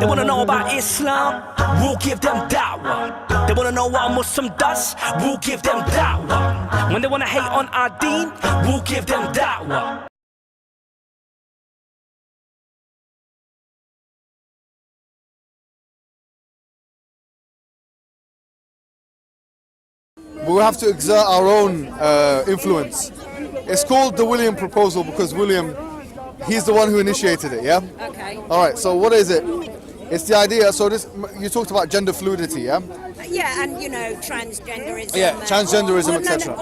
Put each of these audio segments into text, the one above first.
They wanna know about Islam, we'll give them da'wah. They wanna know what a Muslim does, we'll give them da'wah. When they wanna hate on our deen, we'll give them da'wah. We will have to exert our own influence. It's called the William proposal because William, he's the one who initiated it, yeah? Okay. All right, so what is it? It's the idea, so this, you talked about gender fluidity, yeah? Yeah, and transgenderism. Yeah, transgenderism, etc.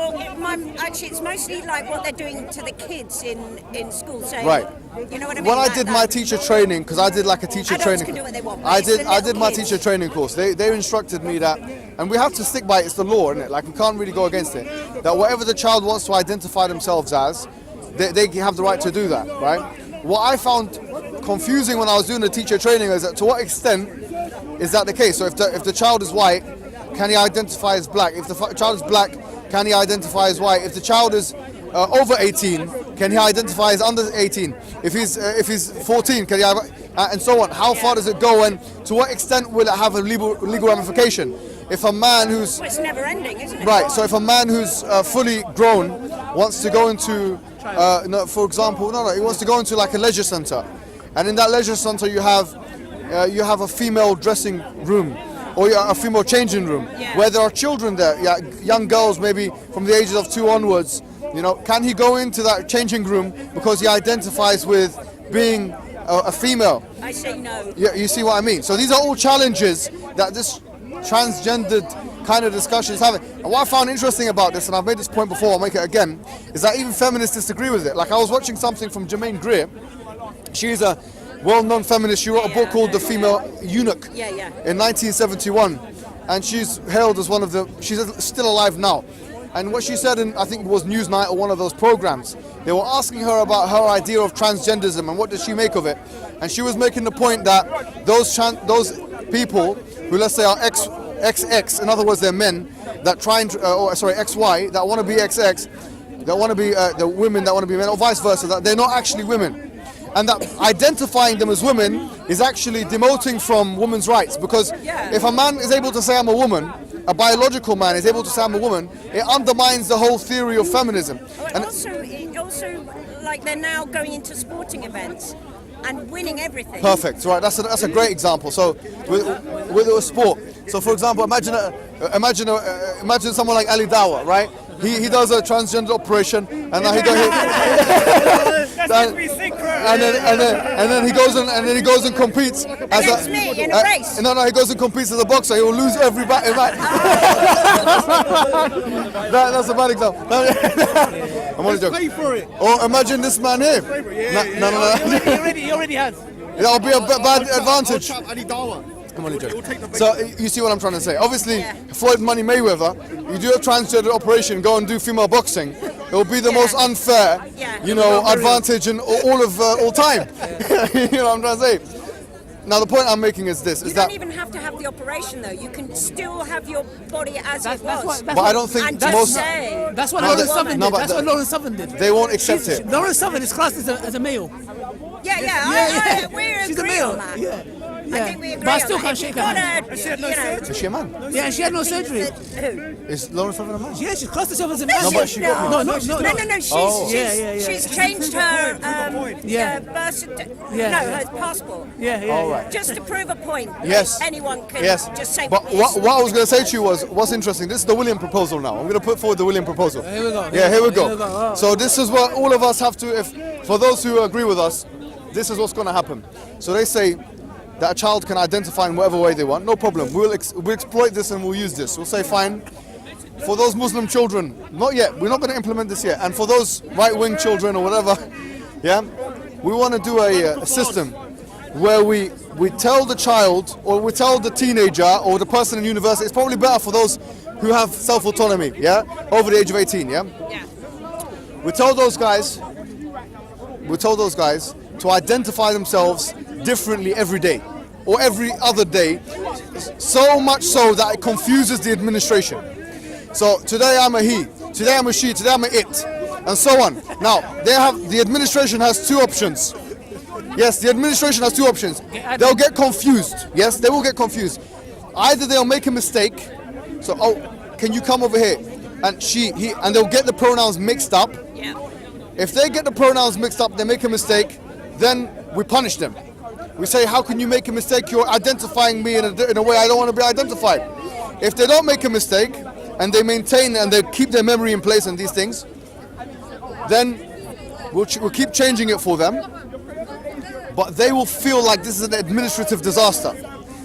Actually, it's mostly like what they're doing to the kids in school. So, right. You know what I mean? When I did my teacher training, because I did like a teacher adults training. Can do what they want, I did my teacher training course. They instructed me that, and we have to stick by it. It's the law, isn't it? Like we can't really go against it. That whatever the child wants to identify themselves as, they have the right to do that, right? What I found confusing when I was doing the teacher training is that to what extent is that the case? So if the child is white, can he identify as black? If the child is black, can he identify as white? If the child is over 18, can he identify as under 18? If he's 14, can he and so on? How far does it go, and to what extent will it have a legal ramification? If a man who's it's never ending, isn't it? Right. So if a man who's fully grown wants to go into, for example, he wants to go into like a leisure center, and in that leisure center you have a female dressing room. Or a female changing room, where there are children there, young girls maybe from the ages of 2 onwards. Can he go into that changing room because he identifies with being a female? I say no. Yeah, you see what I mean? So these are all challenges that this transgendered kind of discussion is having. And what I found interesting about this, and I've made this point before, I'll make it again, is that even feminists disagree with it. Like I was watching something from Germaine Greer. She's a well-known feminist. She wrote a book called The Female Eunuch in 1971, and she's hailed as one of the, she's still alive now. And what she said in, I think it was Newsnight or one of those programs, they were asking her about her idea of transgenderism and what does she make of it. And she was making the point that those people who, let's say, are XX, in other words they're men, that try and, XY, that want to be XX, that want to be the women that want to be men, or vice versa, that they're not actually women. And that identifying them as women is actually demoting from women's rights, because if a man is able to say I'm a woman, a biological man is able to say I'm a woman, it undermines the whole theory of feminism. And also, like they're now going into sporting events and winning everything. Perfect, right? That's a great example. So with a sport. So for example, imagine someone like Ali Dawah, right? He does a transgender operation, and now he does. and then he goes and competes as against me in a race. No, he goes and competes as a boxer. He will lose every battle. That's a bad example. I'm only joking. Pay for it. Or imagine this man here. No. He already has. That'll be a bad advantage. Ali Dawah. So you see what I'm trying to say. Obviously, Floyd Money Mayweather, you do a transgender operation, go and do female boxing, it will be the most unfair, advantage in all time. You know what I'm trying to say? Now the point I'm making is this: you don't even have to have the operation, though. You can still have your body as it was. But I don't think most. That's what Lawrence Southern did. That's what Lawrence Southern did. They won't accept it. Lawrence Southern is classed as a male. We agree on that. I think we agree. But I still can't shake her hand. Is she a man? Yeah, she had no surgery. Is Lawrence Southern a man? Yeah, she classed herself as a man. No, but she got No. She's changed her birth certificate. No, her passport. All right. Just to prove a point. Yes. Anyone can just say. But what I was going to say to you was, what's interesting, this is the William proposal now. I'm going to put forward the William proposal. Here we go. Yeah, here we go. So this is what all of us have to, for those who agree with us, this is what's going to happen. So they say that a child can identify in whatever way they want, no problem. We'll exploit this and we'll use this. We'll say, fine, for those Muslim children, not yet, we're not going to implement this yet. And for those right-wing children or whatever, we want to do a system where we tell the child, or we tell the teenager or the person in university, it's probably better for those who have self-autonomy, over the age of 18, We tell those guys to identify themselves differently every day or every other day, so much so that it confuses the administration. So today I'm a he, today I'm a she, today I'm a it, and so on. Now the administration has two options. Yes, the administration has two options. They'll get confused. Yes, they will get confused. Either they'll make a mistake. So, oh, can you come over here? And she, he, and they'll get the pronouns mixed up. Yeah. If they get the pronouns mixed up, they make a mistake, then we punish them. We say, how can you make a mistake? You're identifying me in a way I don't want to be identified. If they don't make a mistake, and they maintain and they keep their memory in place and these things, then we'll keep changing it for them. But they will feel like this is an administrative disaster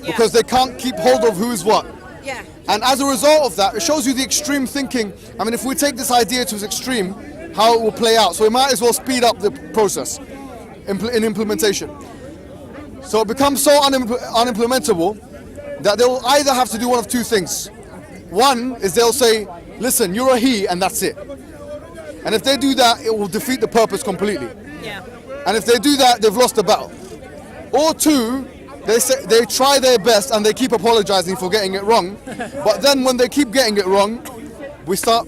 because they can't keep hold of who is what. Yeah. And as a result of that, it shows you the extreme thinking. I mean, if we take this idea to its extreme, how it will play out. So we might as well speed up the process in implementation. So it becomes so unimplementable that they'll either have to do one of two things. One is they'll say, listen, you're a he, and that's it. And if they do that, it will defeat the purpose completely. Yeah. And if they do that, they've lost the battle. Or two, they try their best and they keep apologizing for getting it wrong. But then when they keep getting it wrong, we start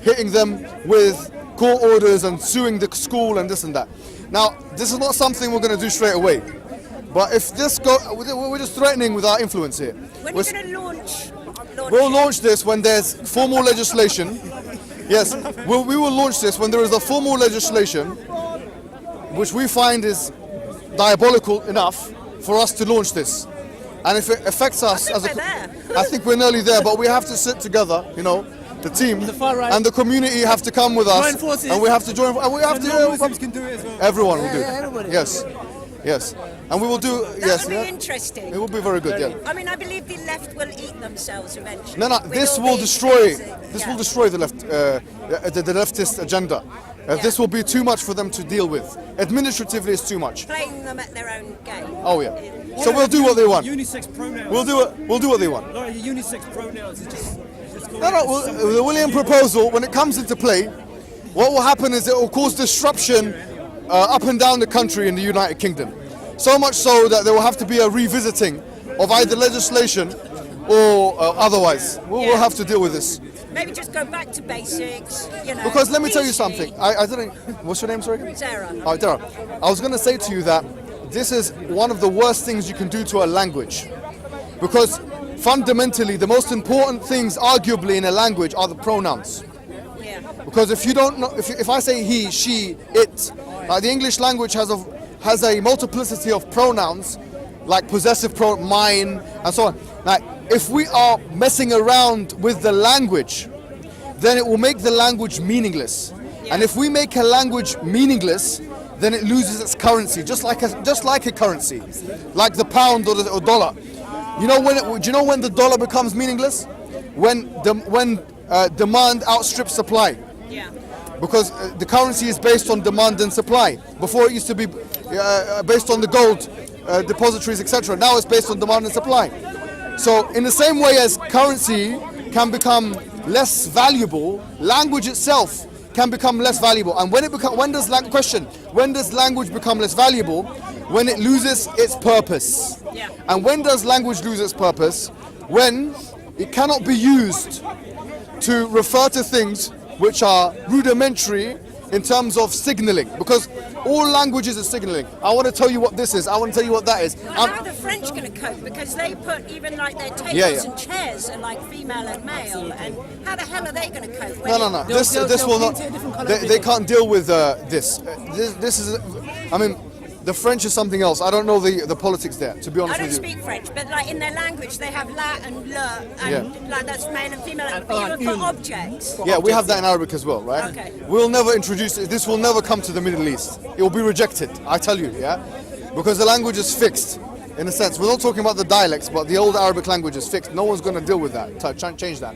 hitting them with court orders and suing the school and this and that. Now, this is not something we're going to do straight away. But if this we're just threatening with our influence here. When are you going to launch? We'll launch this when there's formal legislation. Yes, we will launch this when there is a formal legislation which we find is diabolical enough for us to launch this. And if it affects us I think we're nearly there, but we have to sit together, you know, the team The far right. and the community have to come with us. Join forces. And we have to join, and we have to, Muslims can do it as well. everyone will do. Yeah, everybody. Yes, yes. And we will do, That yes. would be yeah. interesting. It will be very good, yeah. I mean, I believe the left will eat themselves eventually. No, with this all will these destroy. things. This Yeah. will destroy the left, the leftist agenda. This will be too much for them to deal with. Administratively, it's too much. Playing them at their own game. Oh yeah. So we'll do what they want. Unisex pronouns. We'll do what they want. Laura, your unisex pronouns is just No. The William proposal, when it comes into play, what will happen is it will cause disruption up and down the country in the United Kingdom. So much so that there will have to be a revisiting of either legislation or otherwise. We'll have to deal with this. Maybe just go back to basics, you know. Because let me tell you easy. something. I didn't. What's your name, sorry? Sarah. Oh, Dara. I was going to say to you that this is one of the worst things you can do to a language. Because fundamentally, the most important things, arguably, in a language are the pronouns. Yeah. Because if you don't know, if I say he, she, it, the English language has a multiplicity of pronouns, like possessive pronoun, mine, and so on. Now, if we are messing around with the language, then it will make the language meaningless. And if we make a language meaningless, then it loses its currency, just like a currency, like the pound or the dollar. Do you know when the dollar becomes meaningless? When demand outstrips supply. Yeah. Because the currency is based on demand and supply. Before it used to be based on the gold depositories, etc. Now it's based on demand and supply. So in the same way as currency can become less valuable, language itself can become less valuable. And when does language become less valuable? When it loses its purpose. Yeah. And when does language lose its purpose? When it cannot be used to refer to things which are rudimentary in terms of signaling, because all languages are signaling. I want to tell you what this is. I want to tell you what that is. Well, how are the French going to cope? Because they put even like their tables and chairs are like female and male. And how the hell are they going to cope? No. This will not. They can't deal with this. This is. I mean, the French is something else. I don't know the politics there, to be honest I with don't you. speak French, but like in their language, they have la and le, and like that's male and female, and even for objects. Yeah, we have that in Arabic as well, right? Okay. We'll never introduce it. This will never come to the Middle East. It will be rejected, I tell you, yeah? Because the language is fixed, in a sense. We're not talking about the dialects, but the old Arabic language is fixed. No one's going to deal with that, change that.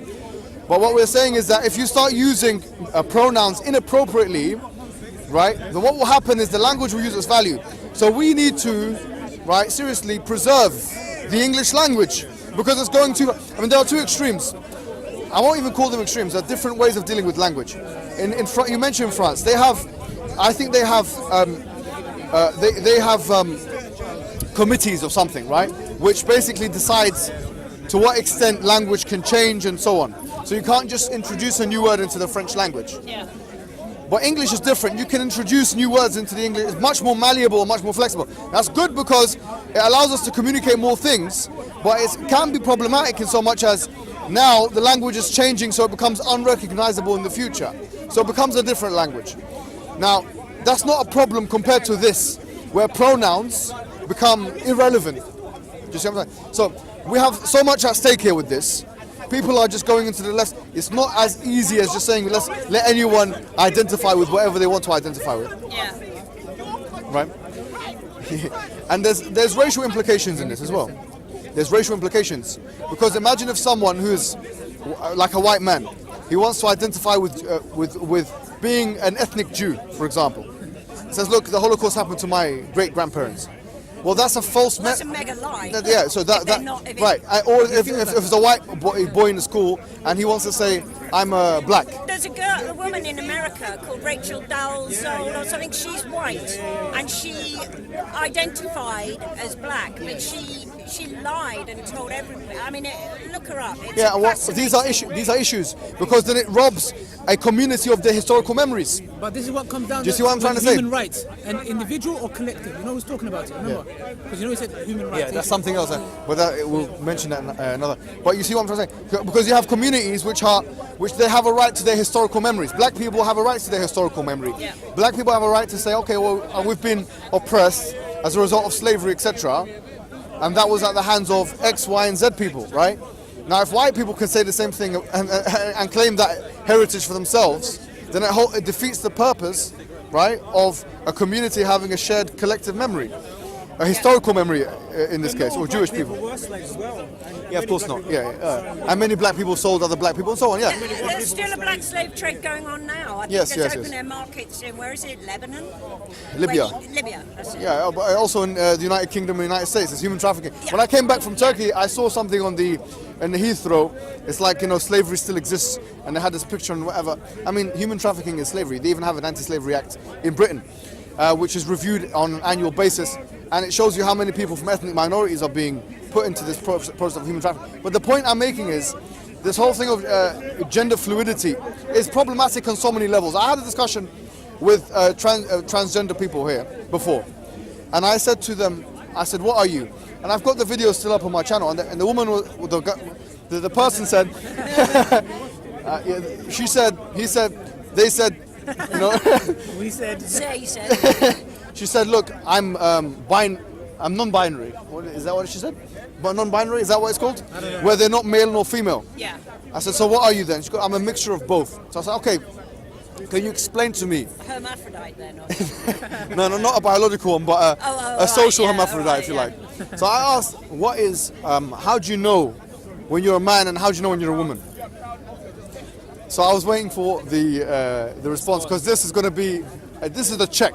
But what we're saying is that if you start using pronouns inappropriately, right, then what will happen is the language will use its value. So we need to, right, seriously preserve the English language, because it's going to, I mean, there are two extremes. I won't even call them extremes. There are different ways of dealing with language. In you mentioned France. They have, I think they have, they have committees or something, right, which basically decides to what extent language can change and so on. So you can't just introduce a new word into the French language. Yeah. But English is different. You can introduce new words into the English. It's much more malleable, much more flexible. That's good because it allows us to communicate more things, but it can be problematic in so much as now the language is changing, so it becomes unrecognizable in the future. So it becomes a different language. Now, that's not a problem compared to this, where pronouns become irrelevant. Do you see what I'm saying? So we have so much at stake here with this. People are just going into the left. It's not as easy as just saying let's let anyone identify with whatever they want to identify with. Yeah. Right? And there's racial implications in this as well. There's racial implications because imagine if someone who's like a white man, he wants to identify with being an ethnic Jew, for example. Says, look, the Holocaust happened to my great-grandparents. Well, that's a false That's a mega lie. Yeah, so that right. Or if it's a white boy in the school and he wants to say, I'm black. There's a woman in America called Rachel Dolezal or something. She's white, and she identified as black, but she lied and told everybody. I mean, look her up. It's well, these are issues because then it robs a community of their historical memories. But this is what comes down Do you see what I'm trying to say? Human rights, and individual or collective. You know who's talking about it, remember? Because you know he said human rights. Yeah, that's something else. But we'll mention that another. But you see what I'm trying to say? Because you have communities which they have a right to their historical memories. Black people have a right to their historical memory. Yeah. Black people have a right to say, okay, well, we've been oppressed as a result of slavery, etc. And that was at the hands of X, Y, and Z people, right? Now, if white people can say the same thing and claim that heritage for themselves, then it defeats the purpose, right, of a community having a shared collective memory. A historical memory in this case, or Jewish people. Were slaves as well. Yeah, of course not. Yeah, and many black people sold other black people and so on. Yeah. There's still a black slave trade going on now. I think Yes, they've yes, opened yes. their markets in, where is it, Lebanon? Libya. Libya, that's it. Yeah, but also in the United Kingdom and the United States, it's human trafficking. When I came back from Turkey, I saw something in the Heathrow. It's like, slavery still exists, and they had this picture and whatever. I mean, human trafficking is slavery. They even have an anti-slavery act in Britain, which is reviewed on an annual basis, and it shows you how many people from ethnic minorities are being put into this process of human trafficking. But the point I'm making is, this whole thing of gender fluidity is problematic on so many levels. I had a discussion with transgender people here before, and I said to them, I said, what are you? And I've got the video still up on my channel, and the woman, the person said, she said, he said, they said, We said. He said. she said, look, I'm non-binary. Is that what she said? But non-binary, is that what it's called? I don't know. Where they're not male nor female. Yeah. I said, so what are you then? She goes, I'm a mixture of both. So I said, okay, can you explain to me? Hermaphrodite then. Or No, not a biological one, but a social right, yeah, hermaphrodite, alright, if you yeah. like. So I asked, what is, how do you know when you're a man and how do you know when you're a woman? So I was waiting for the response, because this is going to be, this is the check.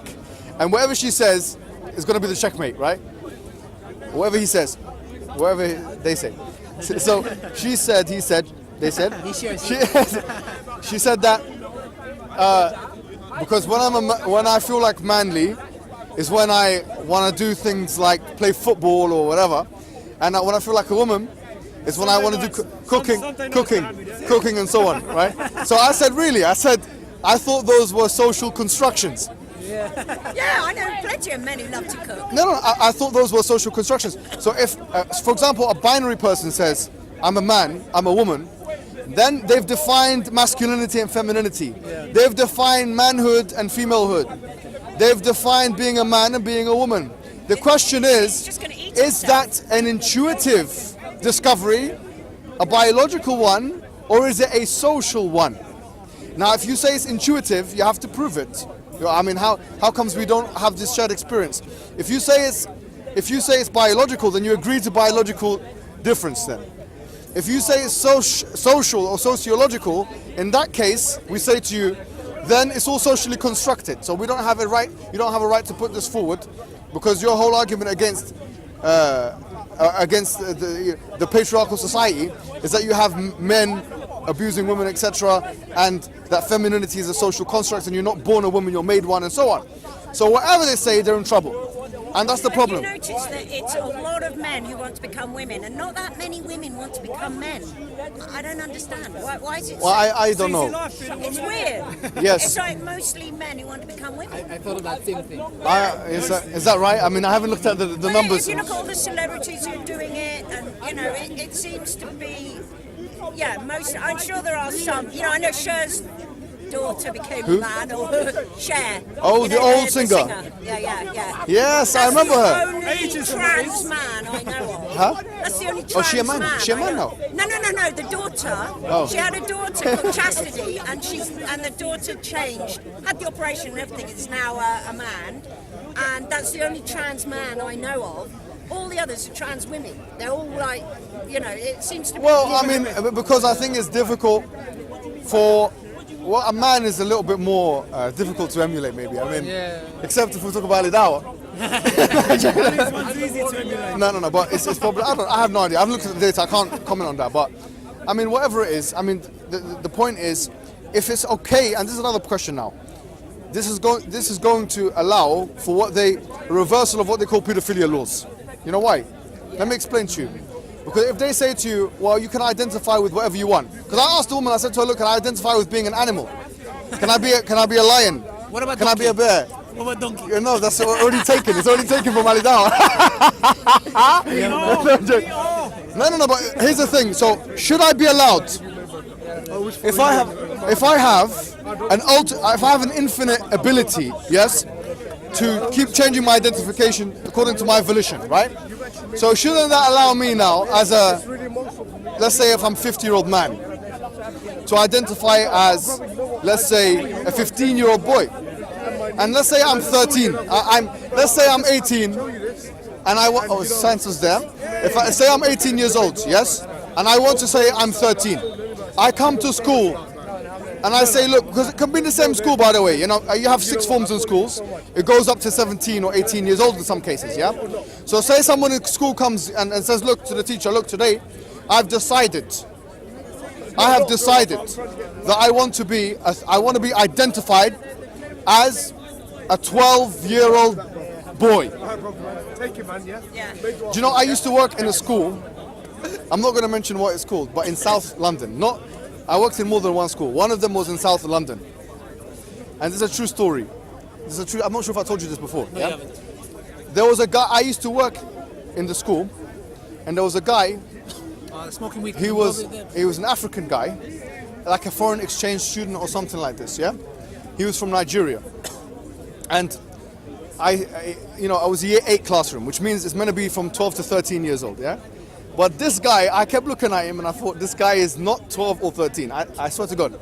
And whatever she says is going to be the checkmate, right? Whatever he says, whatever they say. So she said, he said, they said. She said that because when I feel like manly is when I want to do things like play football or whatever, and when I feel like a woman is when I want to do cooking and so on, right? So I said, really? I said, I thought those were social constructions. yeah, I know plenty of men who love to cook. No, I thought those were social constructions. So if, for example, a binary person says, I'm a man, I'm a woman, then they've defined masculinity and femininity. They've defined manhood and femalehood. They've defined being a man and being a woman. The question is that an intuitive discovery, a biological one, or is it a social one? Now, if you say it's intuitive, you have to prove it. I mean, how comes we don't have this shared experience? If you say it's biological, then you agree to biological difference then. If you say it's social or sociological, in that case, we say to you, then it's all socially constructed. So we don't have a right. You don't have a right to put this forward, because your whole argument against the patriarchal society is that you have men abusing women, etc., and that femininity is a social construct, and you're not born a woman, you're made one, and so on. So whatever they say, they're in trouble. And that's the problem. Have you noticed that it's a lot of men who want to become women, and not that many women want to become men? I don't understand. Why is it Well, so? I don't know. It's weird. Yes. It's like mostly men who want to become women. I thought of that same thing. Is that right? I mean, I haven't looked at the Well, numbers. If you look at all the celebrities who are doing it, and you know, it seems to be, yeah, most. I'm sure there are some. You know, I know Cher's daughter became a man, or Cher. Oh, you the know, old singer. Yeah. Yes, I remember her. That's the only trans man I know of. Huh? That's the only trans Oh, she a man? man. She a I man know. now? No. The daughter. Oh. She had a daughter called Chastity, and the daughter changed, had the operation and everything. Is now a man, and that's the only trans man I know of. All the others are trans women. They're all like, you know, it seems to be. Well, I mean, because I think it's difficult for. Well, a man is a little bit more difficult to emulate, maybe. I mean, except if we talk about Lidawa. One's easy to emulate. No, but it's probably, I have no idea. I haven't looked at the data, I can't comment on that. But, I mean, whatever it is, I mean, the point is, if it's okay, and this is another question now, this is going to allow for a reversal of what they call pedophilia laws. You know why? Let me explain to you. Because if they say to you, well, you can identify with whatever you want. Because I asked the woman, I said to her, look, can I identify with being an animal? Can I be a lion? What about Can I be a bear? What about donkey? You know, that's already taken. It's already taken from Alidawa. No, but here's the thing. So, should I be allowed? If I have an infinite ability, yes, to keep changing my identification according to my volition, right? So shouldn't that allow me now, as let's say if I'm a 50-year-old man, to identify as, let's say, a 15-year-old boy? And let's say I'm 13, let's say I'm 18, and I want, science is there. If I say I'm 18 years old, yes, and I want to say I'm 13, I come to school, and I say, look, because it can be the same school, by the way, you know, you have 6 forms in schools, it goes up to 17 or 18 years old in some cases, yeah? So say someone in school comes and says, look, to the teacher, look, today, I have decided that I want to be identified as a 12-year-old boy. Do you know, I used to work in a school, I'm not going to mention what it's called, but in South London, I worked in more than one school. One of them was in South London. And this is a true story. I'm not sure if I told you this before. No, you haven't. There was a guy, I used to work in the school, and there was a guy, Smoking weed. he was an African guy, like a foreign exchange student or something like this, yeah? He was from Nigeria. And I was a year 8 classroom, which means it's meant to be from 12 to 13 years old, yeah? But this guy, I kept looking at him and I thought, this guy is not 12 or 13. I swear to God.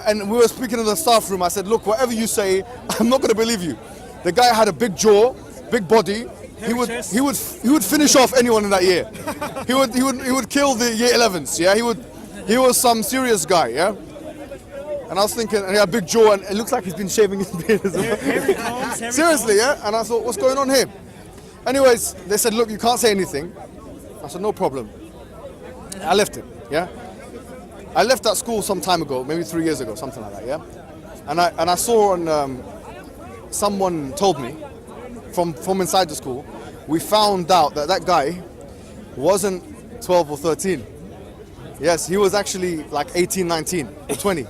And we were speaking in the staff room. I said, look, whatever you say, I'm not going to believe you. The guy had a big jaw, big body. He would finish off anyone in that year. He would kill the year 11s. Yeah, he was some serious guy. Yeah. And I was thinking, and he had a big jaw, and it looks like he's been shaving his beard as well. Seriously, yeah. And I thought, what's going on here? Anyways, they said, look, you can't say anything. I said, no problem. I left it, yeah? I left that school some time ago, maybe 3 years ago, something like that, yeah? And I saw on, someone told me from inside the school, we found out that guy wasn't 12 or 13. Yes, he was actually like 18, 19 or 20.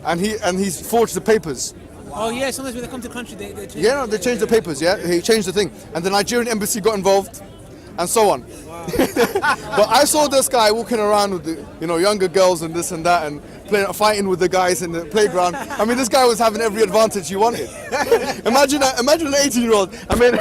and he's forged the papers. Oh yeah, sometimes when they come to the country, they change. Yeah, no, they changed the papers, yeah? He changed the thing. And the Nigerian embassy got involved. And so on. But I saw this guy walking around with the, younger girls and this and that, and fighting with the guys in the playground. I mean, this guy was having every advantage you wanted. Imagine an 18-year-old. I mean,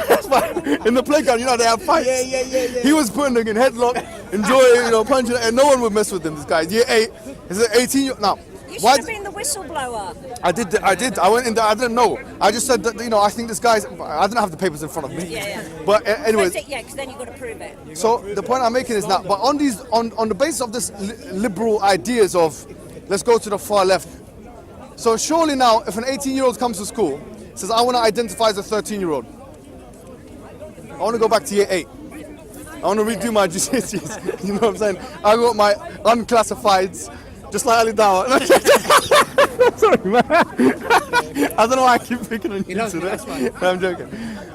in the playground, they have fights. Yeah. He was putting them in headlock, enjoying, punching, and no one would mess with him. This guy, year 8, is an 18-year-old now. You should have been the whistleblower. I did. I went in there. I didn't know. I just said that, I think this guy's. I didn't have the papers in front of me. Yeah. But anyways. Yeah, because then you've got to prove it. So the point I'm making is now, but on the basis of this liberal ideas of, let's go to the far left. So surely now, if an 18-year-old comes to school, says, I want to identify as a 13-year-old. I want to go back to year 8. I want to redo my GCSEs. You know what I'm saying? I got my unclassifieds. Just like Ali Dawa. Sorry, man. I don't know why I keep picking on you loves me, today. that's fine. No, I'm joking.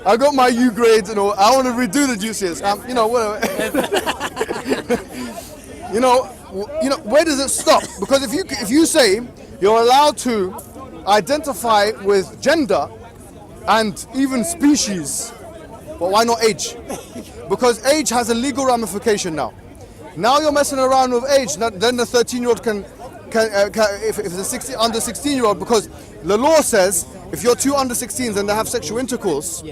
I got my U grades and all. I want to redo the GCSE. You know, whatever. you know, where does it stop? Because if you say you're allowed to identify with gender and even species, but why not age? Because age has a legal ramification now. Now you're messing around with age. Then the 13-year-old can if it's a under 16-year-old, because the law says if you're two under 16s and they have sexual intercourse,